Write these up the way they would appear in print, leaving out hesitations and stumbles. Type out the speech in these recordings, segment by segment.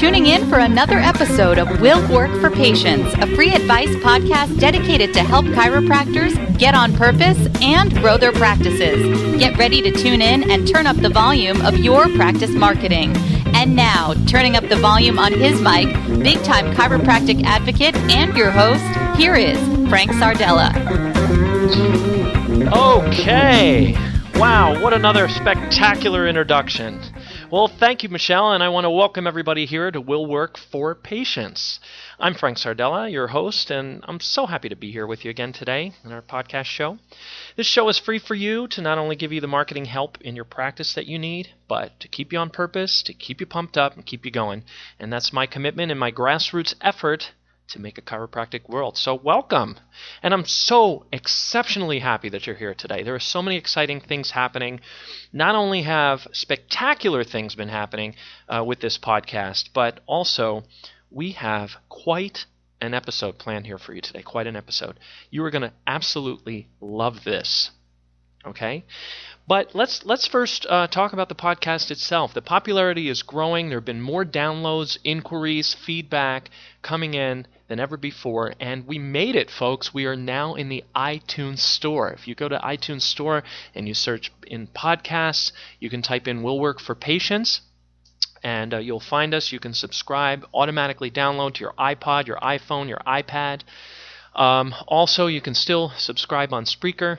tuning in for another episode of Will Work for Patients, a free advice podcast dedicated to help chiropractors get on purpose and grow their practices. Get ready to tune in and turn up the volume of your practice marketing. And now, turning up the volume on his mic, big-time chiropractic advocate and your host, here is Frank Sardella. Okay. Wow, what another spectacular introduction. Well, thank you, Michelle, and I want to welcome everybody here to Will Work for Patients. I'm Frank Sardella, your host, and I'm so happy to be here with you again today in our podcast show. This show is free for you to not only give you the marketing help in your practice that you need, but to keep you on purpose, to keep you pumped up, and keep you going. And that's my commitment and my grassroots effort to make a chiropractic world. So welcome. And I'm so exceptionally happy that you're here today. There are so many exciting things happening. Not only have spectacular things been happening with this podcast, but also we have quite an episode planned here for you today. Quite an episode. You are going to absolutely love this. Okay? But let's first talk about the podcast itself. The popularity is growing. There have been more downloads, inquiries, feedback coming in than ever before, and we made it, folks. We are now in the iTunes Store. If you go to iTunes Store and you search in podcasts, you can type in Will Work for Patients, and you'll find us. You can subscribe, automatically download to your iPod, your iPhone, your iPad. Also, you can still subscribe on Spreaker.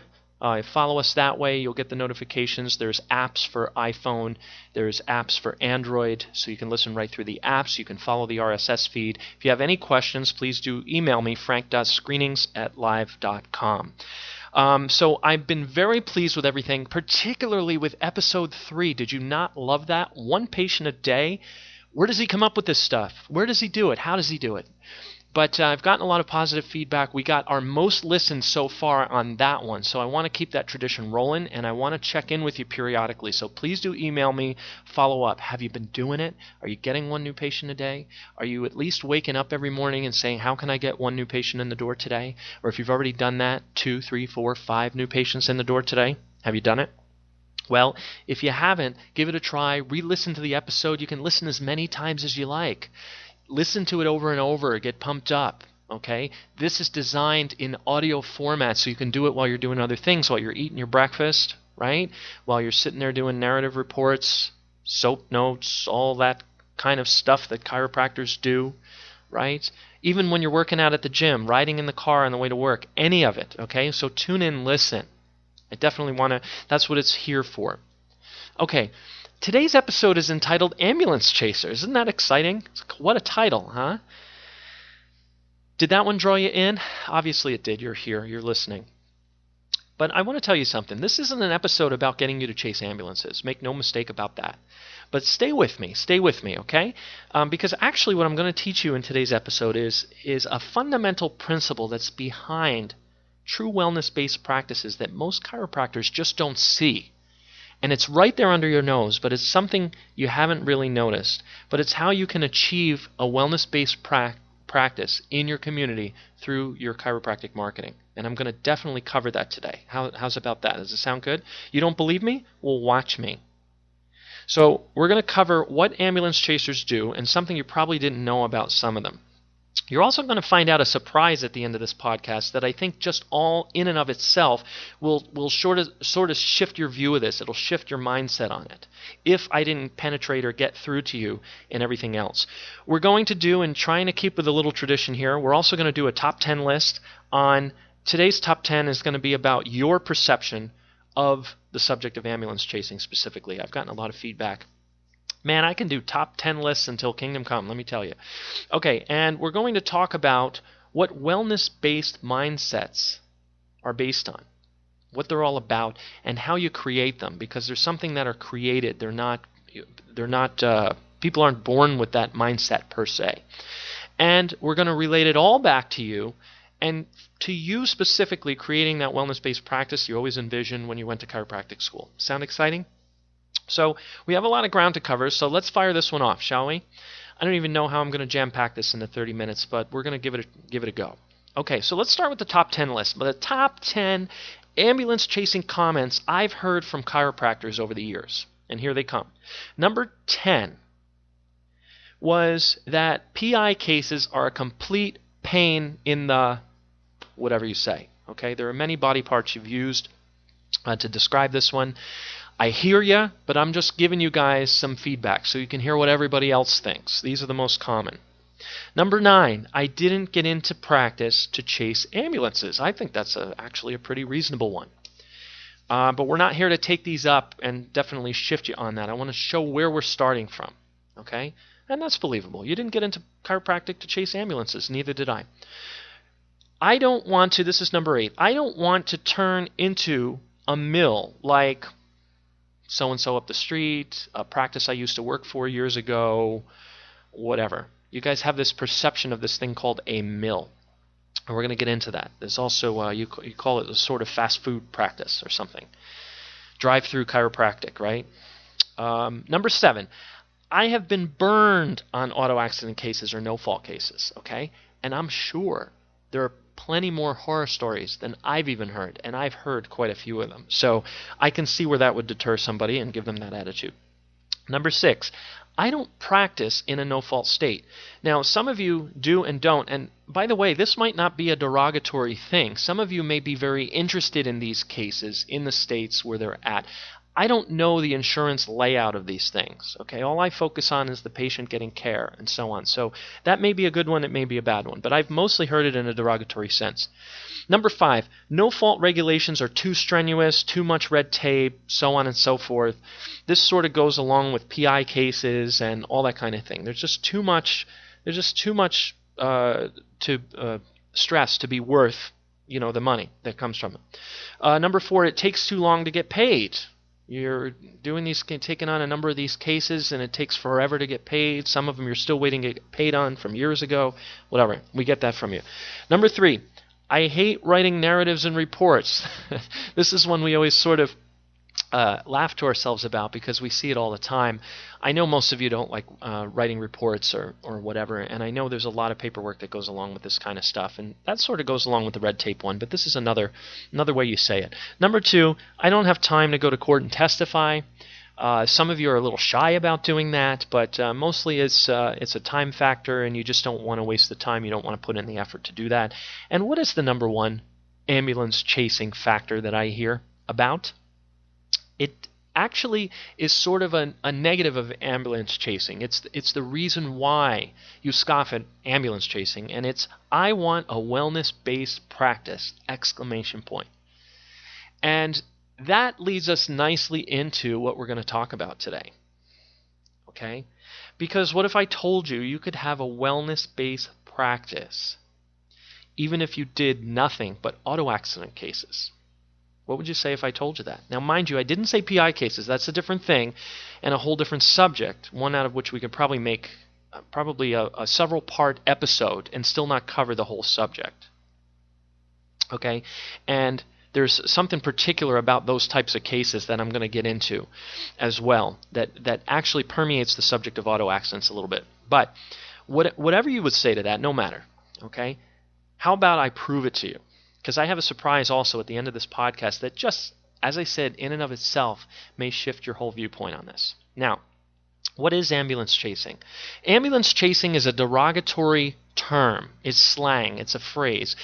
Follow us that way. You'll get the notifications. There's apps for iPhone. There's apps for Android, so you can listen right through the apps. You can follow the RSS feed. If you have any questions, please do email me, frank.screenings@live.com. So I've been very pleased with everything, particularly with episode 3. Did you not love that? One patient a day. Where does he come up with this stuff? Where does he do it? How does he do it? But I've gotten a lot of positive feedback. We got our most listened so far on that one. So I want to keep that tradition rolling, and I want to check in with you periodically. So please do email me, follow up. Have you been doing it? Are you getting one new patient a day? Are you at least waking up every morning and saying, how can I get one new patient in the door today? Or if you've already done that, 2, 3, 4, 5 new patients in the door today, have you done it? Well, if you haven't, give it a try. Re-listen to the episode. You can listen as many times as you like. Listen to it over and over. Get pumped up, okay? This is designed in audio format so you can do it while you're doing other things, while you're eating your breakfast, right? While you're sitting there doing narrative reports, soap notes, all that kind of stuff that chiropractors do, right? Even when you're working out at the gym, riding in the car on the way to work, any of it, okay? So tune in, listen. I definitely want to, that's what it's here for. Okay. Today's episode is entitled Ambulance Chaser. Isn't that exciting? What a title, huh? Did that one draw you in? Obviously it did. You're here. You're listening. But I want to tell you something. This isn't an episode about getting you to chase ambulances. Make no mistake about that. But stay with me. Stay with me, okay? Because actually what I'm going to teach you in today's episode is a fundamental principle that's behind true wellness-based practices that most chiropractors just don't see. And it's right there under your nose, but it's something you haven't really noticed. But it's how you can achieve a wellness-based practice in your community through your chiropractic marketing. And I'm going to definitely cover that today. How's about that? Does it sound good? You don't believe me? Well, watch me. So we're going to cover what ambulance chasers do and something you probably didn't know about some of them. You're also going to find out a surprise at the end of this podcast that I think just all in and of itself will sort of shift your view of this. It'll shift your mindset on it if I didn't penetrate or get through to you and everything else. We're going to do, and trying to keep with a little tradition here, we're also going to do a top 10 list. On today's top 10 is going to be about your perception of the subject of ambulance chasing specifically. I've gotten a lot of feedback. Man, I can do top 10 lists until kingdom come, let me tell you. Okay, and we're going to talk about what wellness-based mindsets are based on, what they're all about, and how you create them, because there's something that are created. They're not people aren't born with that mindset per se. And we're going to relate it all back to you, and to you specifically creating that wellness-based practice you always envisioned when you went to chiropractic school. Sound exciting? So we have a lot of ground to cover, so let's fire this one off, shall we? I don't even know how I'm going to jam-pack this into 30 minutes, but we're going to give it a go. Okay, so let's start with the top 10 list. But the top 10 ambulance chasing comments I've heard from chiropractors over the years. And here they come. Number 10. was that PI cases are a complete pain in the whatever you say. Okay, there are many body parts you've used to describe this one. I hear you, but I'm just giving you guys some feedback so you can hear what everybody else thinks. These are the most common. Number 9, I didn't get into practice to chase ambulances. I think that's actually a pretty reasonable one. But we're not here to take these up and definitely shift you on that. I want to show where we're starting from. Okay? And that's believable. You didn't get into chiropractic to chase ambulances. Neither did I. I don't want to, this is number 8, I don't want to turn into a mill like so-and-so up the street, a practice I used to work for years ago, whatever. You guys have this perception of this thing called a mill. And we're going to get into that. There's also, you call it a sort of fast food practice or something. Drive-through chiropractic, right? Number 7, I have been burned on auto accident cases or no-fault cases, okay? And I'm sure there are plenty more horror stories than I've even heard, and I've heard quite a few of them. So I can see where that would deter somebody and give them that attitude. Number 6, I don't practice in a no-fault state. Now, some of you do and don't, and by the way, this might not be a derogatory thing. Some of you may be very interested in these cases in the states where they're at. I don't know the insurance layout of these things, okay? All I focus on is the patient getting care and so on. So that may be a good one, it may be a bad one, but I've mostly heard it in a derogatory sense. Number 5, no-fault regulations are too strenuous, too much red tape, so on and so forth. This sort of goes along with PI cases and all that kind of thing. There's just too much stress to be worth, the money that comes from it. Number 4, it takes too long to get paid. You're taking on a number of these cases, and it takes forever to get paid. Some of them you're still waiting to get paid on from years ago. Whatever. We get that from you. Number 3, I hate writing narratives and reports. This is one we always sort of laugh to ourselves about because we see it all the time. I know most of you don't like writing reports or whatever, and I know there's a lot of paperwork that goes along with this kind of stuff, and that sort of goes along with the red tape one, but this is another way you say it. Number 2, I don't have time to go to court and testify. Some of you are a little shy about doing that, but mostly it's a time factor, and you just don't want to waste the time. You don't want to put in the effort to do that. And what is the number 1 ambulance chasing factor that I hear about? It actually is sort of a negative of ambulance chasing. It's the reason why you scoff at ambulance chasing, and it's, I want a wellness-based practice, ! And that leads us nicely into what we're going to talk about today. Okay? Because what if I told you you could have a wellness-based practice even if you did nothing but auto accident cases? What would you say if I told you that? Now, mind you, I didn't say PI cases. That's a different thing and a whole different subject, one out of which we could probably make a several-part episode and still not cover the whole subject. Okay? And there's something particular about those types of cases that I'm going to get into as well that actually permeates the subject of auto accidents a little bit. But whatever you would say to that, no matter. Okay? How about I prove it to you? Because I have a surprise also at the end of this podcast that just, as I said, in and of itself may shift your whole viewpoint on this. Now, what is ambulance chasing? Ambulance chasing is a derogatory term. It's slang. It's a phrase.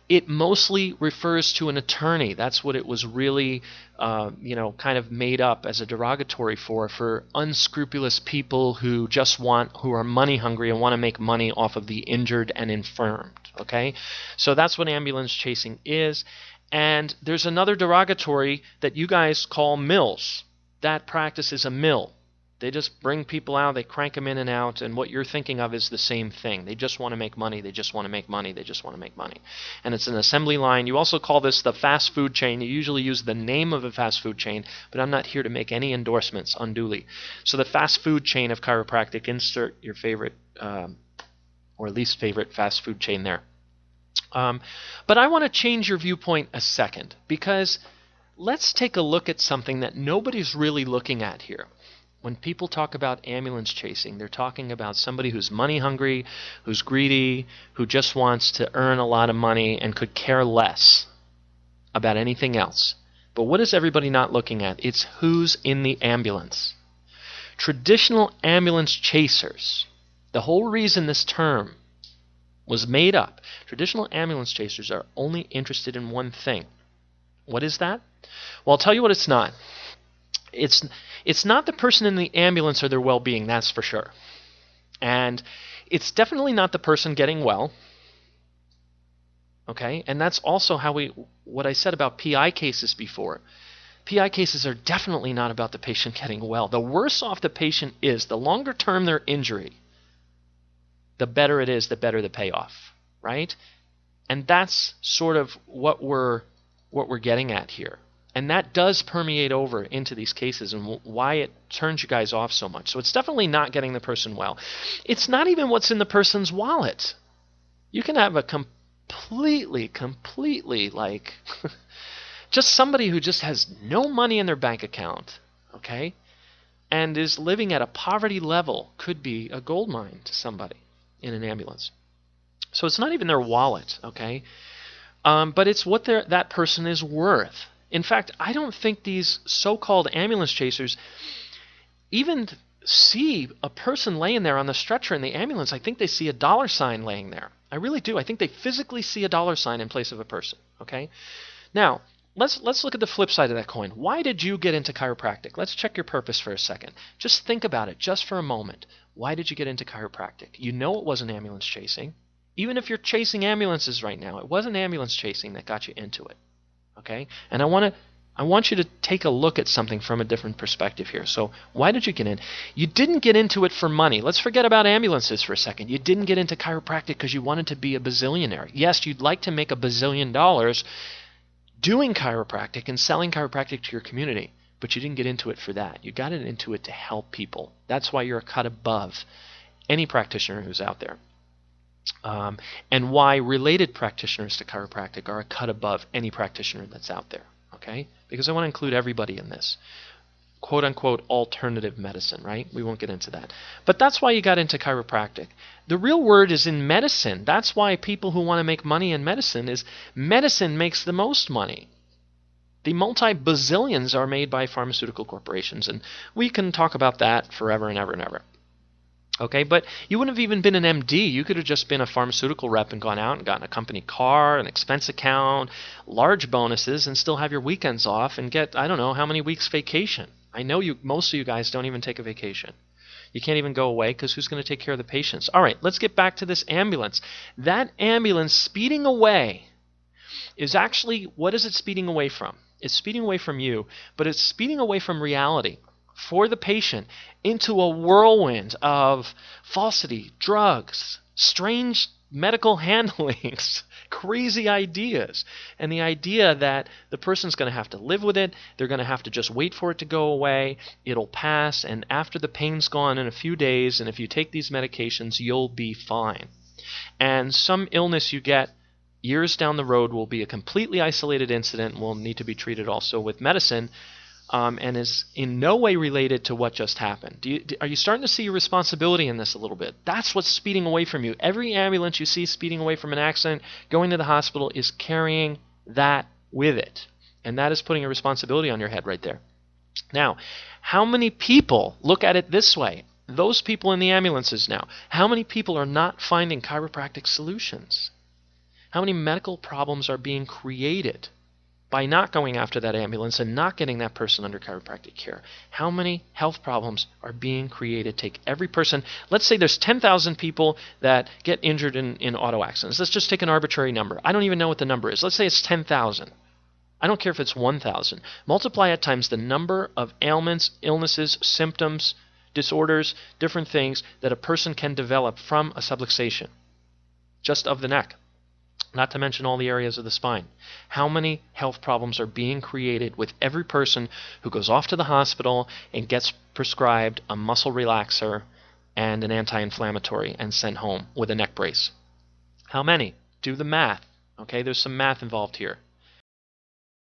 It mostly refers to an attorney. That's what it was really, kind of made up as a derogatory for unscrupulous people who are money hungry and want to make money off of the injured and infirmed. Okay, so that's what ambulance chasing is. And there's another derogatory that you guys call mills. That practice is a mill. They just bring people out, they crank them in and out, and what you're thinking of is the same thing. They just want to make money, they just want to make money, they just want to make money. And it's an assembly line. You also call this the fast food chain. You usually use the name of a fast food chain, but I'm not here to make any endorsements unduly. So the fast food chain of chiropractic, insert your favorite or least favorite fast food chain there. But I want to change your viewpoint a second, because let's take a look at something that nobody's really looking at here. When people talk about ambulance chasing, they're talking about somebody who's money hungry, who's greedy, who just wants to earn a lot of money and could care less about anything else. But what is everybody not looking at? It's who's in the ambulance. Traditional ambulance chasers The whole reason this term was made up, traditional ambulance chasers are only interested in one thing. What is that? Well, I'll tell you what it's not. It's not the person in the ambulance or their well-being, that's for sure. And it's definitely not the person getting well. Okay? And that's also what I said about PI cases before. PI cases are definitely not about the patient getting well. The worse off the patient is, the longer term their injury, the better it is, the better the payoff, right? And that's sort of what we're getting at here. And that does permeate over into these cases and why it turns you guys off so much. So it's definitely not getting the person well. It's not even what's in the person's wallet. You can have a completely like just somebody who just has no money in their bank account, okay, and is living at a poverty level, could be a gold mine to somebody in an ambulance. So it's not even their wallet, okay, but it's what that person is worth. In fact, I don't think these so-called ambulance chasers even see a person laying there on the stretcher in the ambulance. I think they see a dollar sign laying there. I really do. I think they physically see a dollar sign in place of a person, okay? Now, let's look at the flip side of that coin. Why did you get into chiropractic? Let's check your purpose for a second. Just think about it just for a moment. Why did you get into chiropractic? You know it wasn't ambulance chasing. Even if you're chasing ambulances right now, it wasn't ambulance chasing that got you into it. Okay? And I want you to take a look at something from a different perspective here. So why did you get in? You didn't get into it for money. Let's forget about ambulances for a second. You didn't get into chiropractic because you wanted to be a bazillionaire. Yes, you'd like to make $1 bazillion doing chiropractic and selling chiropractic to your community, but you didn't get into it for that. You got into it to help people. That's why you're a cut above any practitioner who's out there. And why related practitioners to chiropractic are a cut above any practitioner that's out there, okay? Because I want to include everybody in this quote-unquote alternative medicine, right? We won't get into that. But that's why you got into chiropractic. The real word is in medicine. That's why people who want to make money in medicine makes the most money. The multi-bazillions are made by pharmaceutical corporations, and we can talk about that forever and ever and ever. Okay, but you wouldn't have even been an MD. You could have just been a pharmaceutical rep and gone out and gotten a company car, an expense account, large bonuses, and still have your weekends off and get, I don't know, how many weeks vacation. I know most of you guys don't even take a vacation. You can't even go away because who's going to take care of the patients? All right, let's get back to this ambulance. That ambulance speeding away is actually, what is it speeding away from? It's speeding away from you, but it's speeding away from reality for the patient into a whirlwind of falsity, drugs, strange medical handlings, crazy ideas, and the idea that the person's going to have to live with it, they're going to have to just wait for it to go away, it'll pass, and after the pain's gone in a few days, and if you take these medications, you'll be fine. And some illness you get years down the road will be a completely isolated incident and will need to be treated also with medicine, and is in no way related to what just happened. Are you starting to see your responsibility in this a little bit? That's what's speeding away from you. Every ambulance you see speeding away from an accident, going to the hospital, is carrying that with it. And that is putting a responsibility on your head right there. Now, how many people look at it this way? Those people in the ambulances now, how many people are not finding chiropractic solutions? How many medical problems are being created by not going after that ambulance and not getting that person under chiropractic care? How many health problems are being created? Take every person. Let's say there's 10,000 people that get injured in auto accidents. Let's just take an arbitrary number. I don't even know what the number is. Let's say it's 10,000. I don't care if it's 1,000. Multiply it times the number of ailments, illnesses, symptoms, disorders, different things that a person can develop from a subluxation, just of the neck. Not to mention all the areas of the spine. How many health problems are being created with every person who goes off to the hospital and gets prescribed a muscle relaxer and an anti-inflammatory and sent home with a neck brace? How many? Do the math. Okay, there's some math involved here.